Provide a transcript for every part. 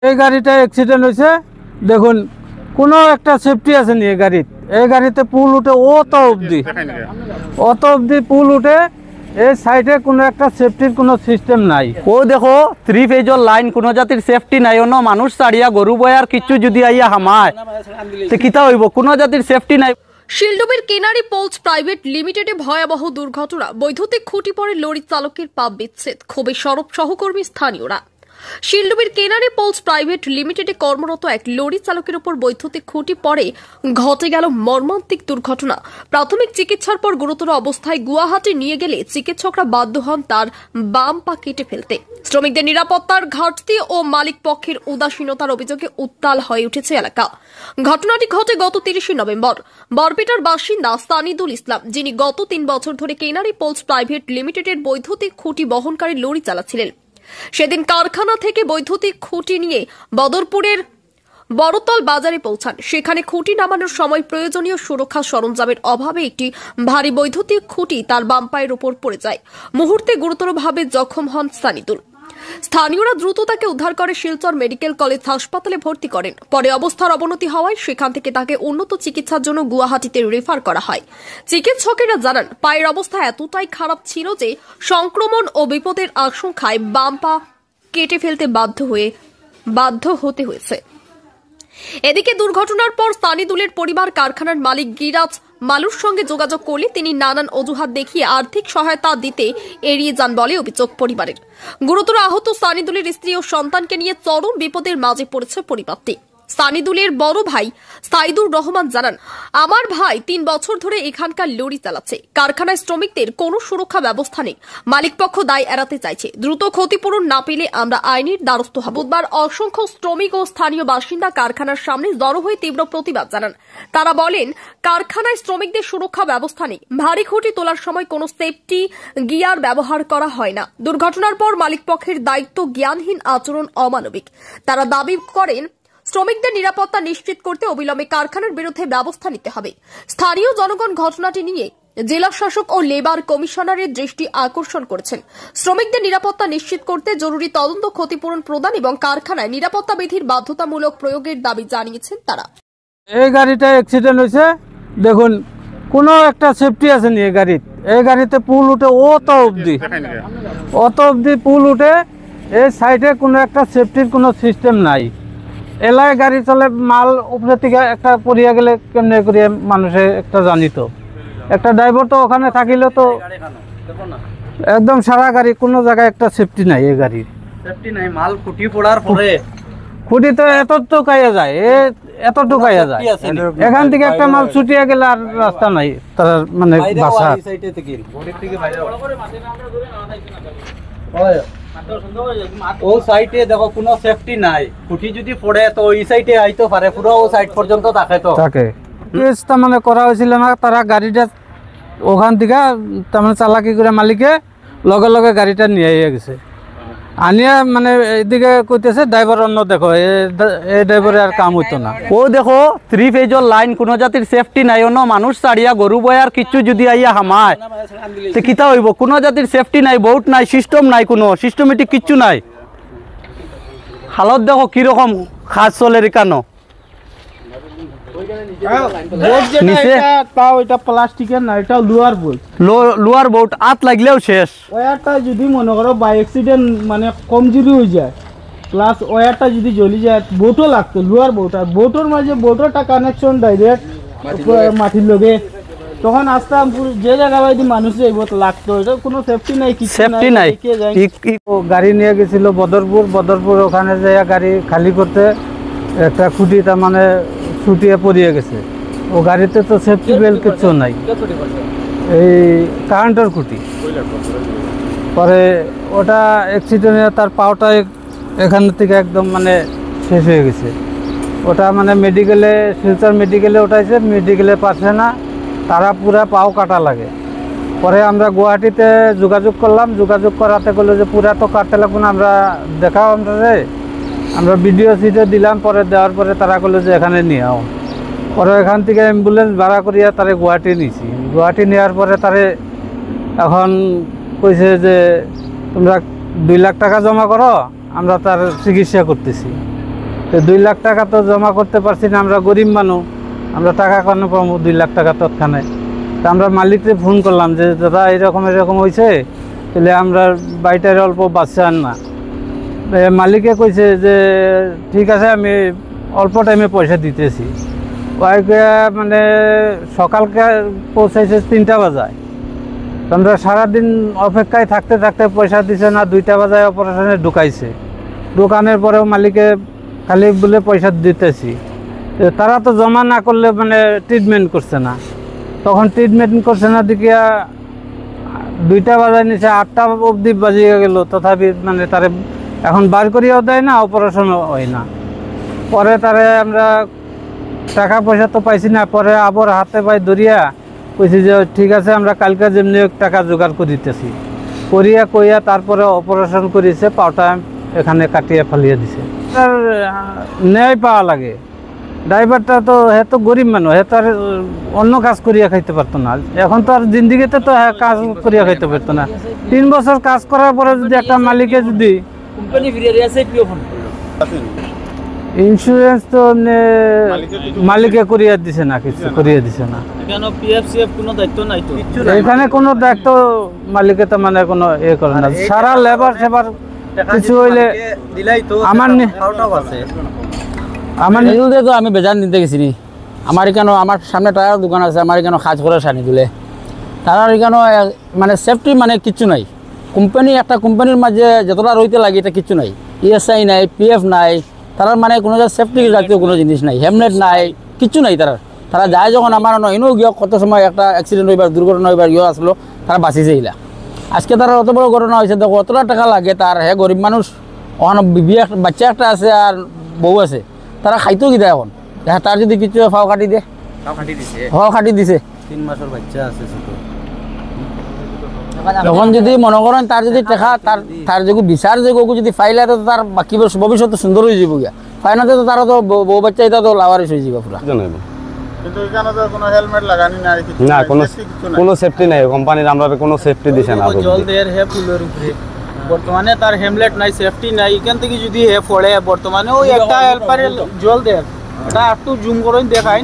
এই গাড়িটা অ্যাক্সিডেন্ট হয়েছে। দেখুন কোনো একটা সেফটি আছে নি এই গাড়িতে পুল উঠে অত অবধি পুল উঠে এই সাইডে কোনো একটা সেফটির কোনো সিস্টেম নাই। ও দেখো 3 ফেজর লাইন, কোনো জাতির সেফটি নাই। অন্য মানুষ ছাড়িয়া গরু বয়ার কিছু যদি আইয়া হামায় তো কিতা হইব, কোনো জাতির সেফটি নাই। শিলডুবির কেনারি পোলস প্রাইভেট লিমিটেডে ভয়াবহ দুর্ঘটনা, বৈদ্যুতিক খুঁটি পড়ে লরি চালকের পা বিচ্ছেদ, ক্ষোভে সরব সহকর্মী স্থানীয়রা। শিলডুবির কেনারি পোলস প্রাইভেট লিমিটেডে কর্মরত এক লরি চালকের উপর বৈদ্যুতিক খুঁটি পড়ে ঘটে গেল মর্মান্তিক দুর্ঘটনা। প্রাথমিক চিকিৎসার পর গুরুতর অবস্থায় গুয়াহাটি নিয়ে গেলে চিকিৎসকরা বাধ্য হন তার বাম পা কেটে ফেলতে। শ্রমিকদের নিরাপত্তার ঘাটতি ও মালিক পক্ষের উদাসীনতার অভিযোগে উত্তাল হয়ে উঠেছে এলাকা। ঘটনাটি ঘটে গত 30 নভেম্বর। বরপেটার বাসিন্দা সানিদুল ইসলাম, যিনি গত 3 বছর ধরে কেনারি পোলস প্রাইভেট লিমিটেডের বৈদ্যুতিক খুঁটি বহনকারী লরি চালাচ্ছিলেন। সেদিন কারখানা থেকে বৈদ্যুতিক খুঁটি নিয়ে বদরপুরের বড়তল বাজারে পৌঁছান। সেখানে খুঁটি নামানোর সময় প্রয়োজনীয় সুরক্ষা সরঞ্জামের অভাবে একটি ভারী বৈদ্যুতিক খুঁটি তার বাম পায়ের উপর পড়ে যায়। মুহূর্তে গুরুতরভাবে জখম হন সানিদুল। স্থানীয়রা দ্রুত তাকে উদ্ধার করে শিলচর মেডিকেল কলেজ হাসপাতালে ভর্তি করেন। পরে অবস্থার অবনতি হওয়ায় সেখান থেকে তাকে উন্নত চিকিৎসার জন্য গুয়াহাটিতে রেফার করা হয়। চিকিৎসকেরা জানান, পায়ের অবস্থা এতটাই খারাপ ছিল যে সংক্রমণ ও বিপদের আশঙ্কায় বাম পা কেটে ফেলতে বাধ্য হতে হয়েছে। এদিকে দুর্ঘটনার পর সানিদুলের পরিবার কারখানার মালিক গিরাজ মালুর সঙ্গে যোগাযোগ করলে তিনি নানান অজুহাত দেখিয়ে আর্থিক সহায়তা দিতে এড়িয়ে যান বলে অভিযোগ পরিবারের। গুরুতর আহত সানিদুলের স্ত্রী ও সন্তানকে নিয়ে চরম বিপদের মাঝে পড়েছে পরিবারটি। সানিদুলের বড় ভাই সাইদুর রহমান জানান, আমার ভাই 3 বছর ধরে এখানকার লরি চালাচ্ছে। কারখানায় শ্রমিকদের কোনো সুরক্ষা ব্যবস্থা নেই। মালিকপক্ষ দায় এড়াতে চাইছে। দ্রুত ক্ষতিপূরণ না পেলে আমরা আইনের দ্বারস্থ হব। বুধবার অসংখ্য শ্রমিক ও স্থানীয় বাসিন্দা কারখানার সামনে জড়ো হয়ে তীব্র প্রতিবাদ জানান। তারা বলেন, কারখানায় শ্রমিকদের সুরক্ষা ব্যবস্থা নেই। ভারী খুঁটি তোলার সময় কোনো সেফটি গিয়ার ব্যবহার করা হয় না। দুর্ঘটনার পর মালিকপক্ষের দায়িত্ব জ্ঞানহীন আচরণ অমানবিক। তারা দাবি করেন, শ্রমিকদের নিরাপত্তা নিশ্চিত করতে অবিলম্বে কারখানার বিরুদ্ধে ব্যবস্থা নিতে হবে। স্থানীয় জনগণ ঘটনাটি নিয়ে জেলা শাসক ও লেবার কমিশনারের দৃষ্টি আকর্ষণ করেছেন। শ্রমিকদের নিরাপত্তা নিশ্চিত করতে জরুরি তদন্ত, ক্ষতিপূরণ প্রদান এবং কারখানায় নিরাপত্তা বিধির বাধ্যতামূলক প্রয়োগের দাবি জানিয়েছেন তারা। এই গাড়িটা অ্যাক্সিডেন্ট হয়েছে। দেখুন কোনো একটা সেফটি আছে নি এই গাড়িতে পুল উঠে অত অবধি পুল উঠে এই সাইডে কোনো একটা সেফটির কোনো সিস্টেম নাই। এলাকায় গাড়ি চলে, মাল উপরে থেকে একটা পড়িয়া গেলে কেমনে করিয়া মানুষে একটা জানিত। একটা ড্রাইভার তো ওখানে থাকিলে তো একদম সারা গাড়ি, কোনো জায়গায় একটা সেফটি নাই। এই গাড়ির সেফটি নাই, মাল খুঁটি পড়ার পরে খুঁটি তো এতটুকাইয়া যায়, এখান থেকে একটা মাল ছুটিয়া গেলে আর রাস্তা নাই তার মানে বাসার। ও সাইডে দেখো কোনো সেফটি নাই, খুঁটি যদি পড়ে তো ওই সাইডে আইতে পারে, পুরো ও সাইড পর্যন্ত থাকে। কেসটা মানে করা হয়েছিল না, তারা গাড়িটা ওখান থেকে তার মানে চালাকি করে মালিকে লগে লগে গাড়িটা নিয়ে গেছে। আনিয়া মানে এইদিকে কইতেছে ড্রাইভার অন্য, দেখো এই ড্রাইভারের আর কাম হইতো না। ও দেখো 3 ফেজর লাইন, কোনো জাতির সেফটি নাই। অন্য মানুষ ছাড়িয়া গরু বয়ার কিছু যদি আইয়া হামায় তো কিতা হইব, কোনো জাতির সেফটি নাই, বোট নাই, সিস্টেম নাই, কোনো সিস্টেমেটিক কিচ্ছু নাই। হালত দেখো কিরকম খাস চলে রেখানো। প্লাস্টিকের না, এটা লোয়ার বোট আত লাগলেও শেষ। ওয়ারটা যদি মনে করো বাই অ্যাক্সিডেন্ট মানে কমজোরি হয়ে যায়, প্লাস ওয়ারটা যদি জ্বলি যায়, বোটও লাগতো, লোয়ার বোট। আর বোটের মাঝে বোটটা কানেকশন ডাইরেক্ট মাটির লগে, তখন আস্তে যে জায়গা বাইদি মানুষ যাইব লাগতো। এটা কোনো সেফটি নাই, সেফটি নাই। গাড়ি নিয়ে গেছিল বদরপুর, ওখানে যে গাড়ি খালি করতে একটা খুঁটি তার মানে ছুটিয়ে পড়িয়ে গেছে। ও গাড়িতে তো সেফটি বেল্ট কিছু নাই, এই কারেন্টের খুঁটি। পরে ওটা অ্যাক্সিডেন্টে তার পাওটা এখান থেকে একদম মানে শেষ হয়ে গেছে। ওটা মানে মেডিকেলে, শিলচর মেডিকেলে উঠাইছে, মেডিকেলে পারছে না, তারা পুরা পাও কাটা লাগে। পরে আমরা গুয়াহাটিতে যোগাযোগ করলাম, যোগাযোগ করাতে বললো যে পুরা তো কাটতে লাগবে না, আমরা দেখাও আমরা ভিডিও সিডিও দিলাম। পরে দেওয়ার পরে তারা বললো যে এখানে নিয়ে আও। পরে এখান থেকে অ্যাম্বুলেন্স ভাড়া করিয়া তারে গুয়াহাটি নিয়েছি। গুয়াহাটি নেওয়ার পরে তারে এখন কইছে যে তোমরা 2 লাখ টাকা জমা করো, আমরা তার চিকিৎসা করতেছি। তো 2 লাখ টাকা তো জমা করতে পারছি না, আমরা গরিব মানুষ, আমরা টাকা কেন পাবো 2 লাখ টাকা তৎক্ষণে। তো আমরা মালিককে ফোন করলাম যে দাদা এরকম হয়েছে, তাহলে আমরা বাড়িটার অল্প বাঁচান না। মালিকে কইছে যে ঠিক আছে আমি অল্প টাইমে পয়সা দিতেছি। ওইকে মানে সকালকে পৌঁছাইছে 3টা বাজায়। আমরা সারাদিন অপেক্ষায় থাকতে থাকতে পয়সা দিছে না, 2টা বাজায় অপারেশনে ঢুকাইছে। দোকানের পরেও মালিকে খালি বলে পয়সা দিতেছি। তারা তো জমা না করলে মানে ট্রিটমেন্ট করছে না, তখন ট্রিটমেন্ট করছে না দেখিয়া 2টা বাজায় নিচে 8টা অবধি বাজিয়ে গেল, তথাপি মানে তারে এখন বার করিয়াও দেয় না, অপারেশনও হয় না। পরে তারে আমরা টাকা পয়সা তো পাইছি না, পরে আবার হাতে পায়ে ধরিয়া কইছি যে ঠিক আছে আমরা কালকে যেমনি টাকা জোগাড় করিতেছি, কইয়া তারপরে অপারেশন করেছে, পাওটা এখানে কাটিয়ে ফেলিয়ে দিছে। তার ন্যায় পাওয়া লাগে। ড্রাইভারটা তো হে তো গরিব মানুষ, হে তো আর অন্য কাজ করিয়া খাইতে পারতো না। এখন তো আর জিন্দিগিতে তো কাজ করিয়া খাইতে পারতো না। 3 বছর কাজ করার পরে যদি একটা মালিকে যদি ইন্স্যুরেন্স তো মালিকে করিয়া দিছে না, কিছু করিয়া দিছে না। এখানে কোনো দায়িত্ব মালিকে তো মানে কোনো করে না। সারা লেবার সেবার কিছু হইলে আমার নিজে তো আমি বেজান দিতে গেছি নি। আমার এখানে আমার সামনে টায়ার দোকান আছে, আমার এখানে কাজ করে সানি দিলে তারা এখানে মানে সেফটি মানে কিচ্ছু নাই। একটা কোম্পানির মাঝে যতটা রইতে লাগে এটা কিচ্ছু নাই। ESI নাই, PF নাই, তারা মানে কোনো সেফটি জাতীয় কোনো জিনিস নাই, হেলমেট নাই, কিচ্ছু নাই। তারা যায় যখন আমার এনেও গিয়ে কত সময় একটা অ্যাক্সিডেন্ট হইবার দুর্ঘটনা হইবার গিয়ে আসলো, তারা বাঁচিছে এইলা। আজকে তারা অত বড় ঘটনা হয়েছে, দেখো অতটা টাকা লাগে তার, হে গরিব মানুষ, ওখানে বিয়ে বাচ্চা একটা আছে আর বউ আছে, তারা খাইতেও কি দেয় এখন। তার যদি কিছু ফাও কাটি দিয়ে ফাও কাটি দিছে 3 মাসের বাচ্চা আছে ছোট। তখন যদি মনে করেন তার যদি টাকা তার যদি বিচার যোগ্য যদি ফাইলে তো তার বাকি ভবিষ্যৎ সুন্দর হয়ে যাব গিয়া। ফাইনাতে তো তারা তো বউ বাচ্চা এটা তো লাভারিস হয়ে যাবে পুরা। কিন্তু এখানে তো কোনো হেলমেট লাগানি নাই, কিছু না, নাই, কোনো সেফটি নাই। কোম্পানির আমরা কোনো সেফটি দিছে না। জল দেয়ার হে ফুলের উপরে বর্তমানে তার হেলমেট নাই, সেফটি নাই। এখান থেকে যদি হে পড়ে বর্তমানে ওই একটা হেল্পারে জল দেয়, এটা একটু জুম করে দেখাই।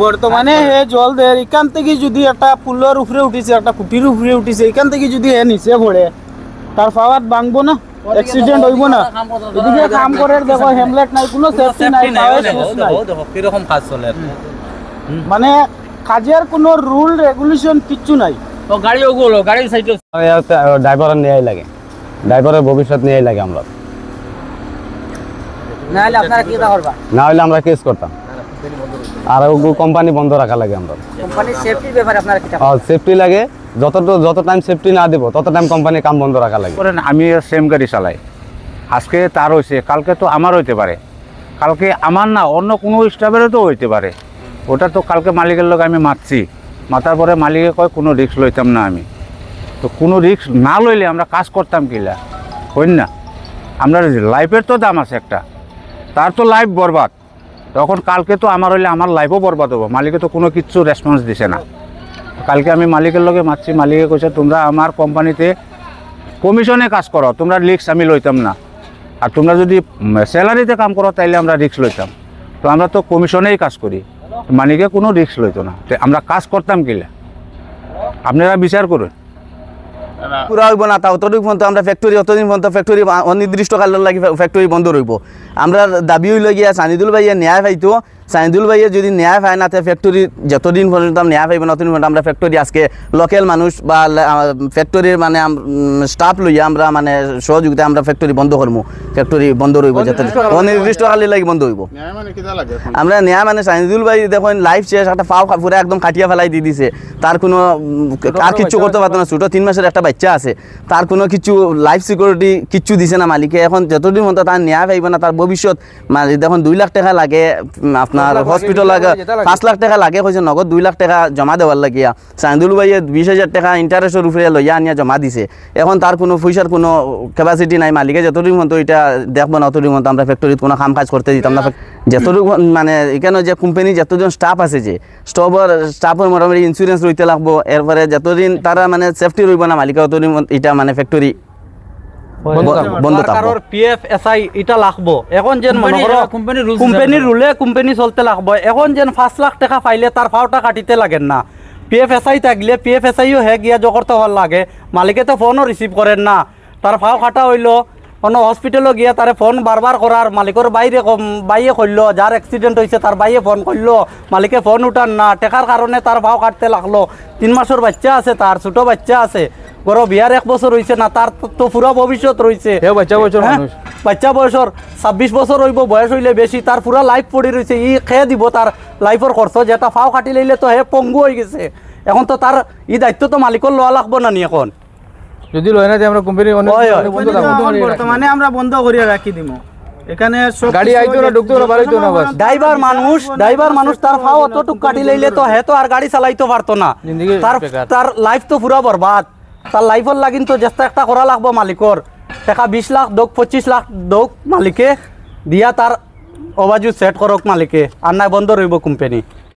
বর্তমানে হে জল দেয়, এখান থেকে যদি একটা ফুলের উপরে উঠিছে, একটা কুটির উপরে উঠিছে, এখান থেকে যদি হে নিচে পড়ে তার পাওয়ার ভাঙবো না, অ্যাক্সিডেন্ট হইব না। এদিকে কাম করে দেখো হেলমেট নাই, কোনো সেফটি নাই, কিরকম কাজ চলে। মানে কাজের কোনো রুল রেগুলেশন কিচ্ছু নাই। তো গাড়ি ওগুলো গাড়ির সাইডে ড্রাইভারের নেওয়াই লাগে, ড্রাইভারের ভবিষ্যৎ নেওয়াই লাগে আমরা। না হলে আপনারা কি করবা? না হলে আমরা কেস করতাম, আর কোম্পানি বন্ধ রাখা লাগে। আমরা কোম্পানির সেফটির ব্যাপারে আপনারা কি সেফটি লাগে, যত টাইম সেফটি না দেবো তত টাইম কোম্পানি কাম বন্ধ রাখা লাগে। করেন আমি সেম গাড়ি চালাই, আজকে তার হয়েছে, কালকে তো আমার হইতে পারে, কালকে আমার না অন্য কোনো স্টাফেরও তো হইতে পারে। ওটা তো কালকে মালিকের লোক আমি মারছি, মাতার পরে মালিকে কয় কোনো রিস্ক লইতাম না আমি। তো কোনো রিস্ক না লইলে আমরা কাজ করতাম কিলা, হইন না? আমরা লাইফের তো দাম আছে একটা, তার তো লাইফ বরবাদ। তখন কালকে তো আমার হইলে আমার লাইফও বরবাদ হবো। মালিকে তো কোনো কিচ্ছু রেসপন্স দিছে না। কালকে আমি মালিকের লগে মারছি, মালিকে কইছে তোমরা আমার কোম্পানিতে কমিশনে কাজ করো, তোমরা রিস্ক আমি লইতাম না। আর তোমরা যদি স্যালারিতে কাম করো তাইলে আমরা রিস্ক লইতাম। তো আমরা তো কমিশনেই কাজ করি, মালিকে কোনো রিস্ক লইতো না। তো আমরা কাজ করতাম কিলা, আপনারা বিচার করুন। পুরা হইব না, তা অতদিন পর্যন্ত আমরা ফ্যাক্টরি অতদিন পর্যন্ত ফ্যাক্টরি অনির্দিষ্ট কালের লাগি ফ্যাক্টরি বন্ধ রইব। আমরা দাবি হইল গিয়া সানিদুল ভাইয়া ন্যায় পাইতো, সানিদুল ভাইয়া যদি ন্যায় পায় না তে ফ্যাক্টরি যতদিন পর্যন্ত ন্যায় পাইব না ততদিন পর্যন্ত আমরা ফ্যাক্টরি আজকে লোকাল মানুষ বা ফ্যাক্টরির মানে স্টাফ লইয়া আমরা মানে সহযোগিতা আমরা ফ্যাক্টরি বন্ধ করবো। ফ্যাক্টরি বন্ধ রইব, যত অনির্দিষ্ট কালের লাগি বন্ধ হইব। আমরা ন্যায় মানে সানিদুল ভাই দেখুন লাইফ শেষ, একটা পাও পুরো একদম কাটিয়া ফেলাই দিয়ে দিছে। তার কোনো আর কিচ্ছু করতে পারতো না, ছোটো 3 মাসের একটা বাচ্চা আছে, তার কোনো কিছু লাইফ সিকিউরিটি কিচ্ছু দিছে না মালিকে। এখন যতদিন পর্যন্ত তার ন্যায় পাইব না, তার ভবিষ্যৎ মানে দেখুন 2 লাখ টাকা লাগে, আপনার হসপিটাল লাগে 5 লাখ টাকা লাগে, হয়েছে নগদ 2 লাখ টাকা জমা দেওয়ার লাগিয়া। সাইদুল ভাইয়ে 20,000 টাকা ইন্টারেস্টের উপরে লইয়া আনিয়া জমা দিছে। এখন তার কোনো পয়সার কোনো ক্যাপাসিটি নাই, মালিকে যতটুকু মতো এটা দেখবো না অতটুকু মতো আমরা ফ্যাক্টরিতে কোনো কাম কাজ করতে দিতাম না। যতটুকু মানে এখানে যে কোম্পানি যতজন স্টাফ আছে, যে স্টাফের মোটামুটি ইন্স্যুরেন্স রইতে লাগবো। এরপরে যতদিন তারা মানে সেফটি রইব না মালিকা, ততদিন এটা মানে ফ্যাক্টরি বন্ধ থাকবো পিএফ এসআই এটা লাগবো এখন যেন মনে করো কোম্পানির রুলে কোম্পানি চলতে লাগবো এখন যেন 5 লাখ টাকা পাইলে তার ফাওটা কাটিতে লাগেন না পিএফ এসআই থাকলে পিএফ এসআইও হে গিয়া জগরতে হওয়ার লাগে মালিকে তো ফোনও রিসিভ করেন না তার ফাও কাটা হইলো কোনো হসপিটালও গিয়া তারে ফোন বারবার করার মালিকের বাইরে করলো যার অ্যাক্সিডেন্ট হয়েছে তার বাইরে ফোন করলো মালিকে ফোন উঠান না টেকার কারণে তার ভাও কাটতে লাগলো 3 মাসের বাচ্চা আছে তার ছোটো বাচ্চা আছে বড় বিয়ার 1 বছর হয়েছে না তার তো পুরো ভবিষ্যৎ রয়েছে বাচ্চা বয়সর 26 বছর হইব বয়স হইলে বেশি তার পুরা লাইফ পড়ে রয়েছে ই খেয়ে দিব তার লাইফের খরচ যেটা ফাও কাটি লইলে তো হে পঙ্গু হয়ে গেছে এখন তো তার ই দায়িত্ব তো মালিকের লওয়া লাগবো না নি এখন যদি লয় না যে আমরা কোম্পানি বর্তমানে আমরা বন্ধ করিয়া রাখি দিমু এখানে গাড়ি আইতো না ঢুকতো না বাড়াইতো না বাস ড্রাইভার মানুষ তার ফাও অতটুক কাটি লইলে তো হে তো আর গাড়ি চালাইতে পারতো না তার লাইফ তো পুরা বরবাদ তার লাইফর লাগিন তো চেষ্টা একটা করা লাগবো মালিকর টাকা 20 লাখ দোক 25 লাখ দোক মালিকে দিয়া তার অবাজু সেট করক মালিকে আর নাই বন্ধ রইব কোম্পানি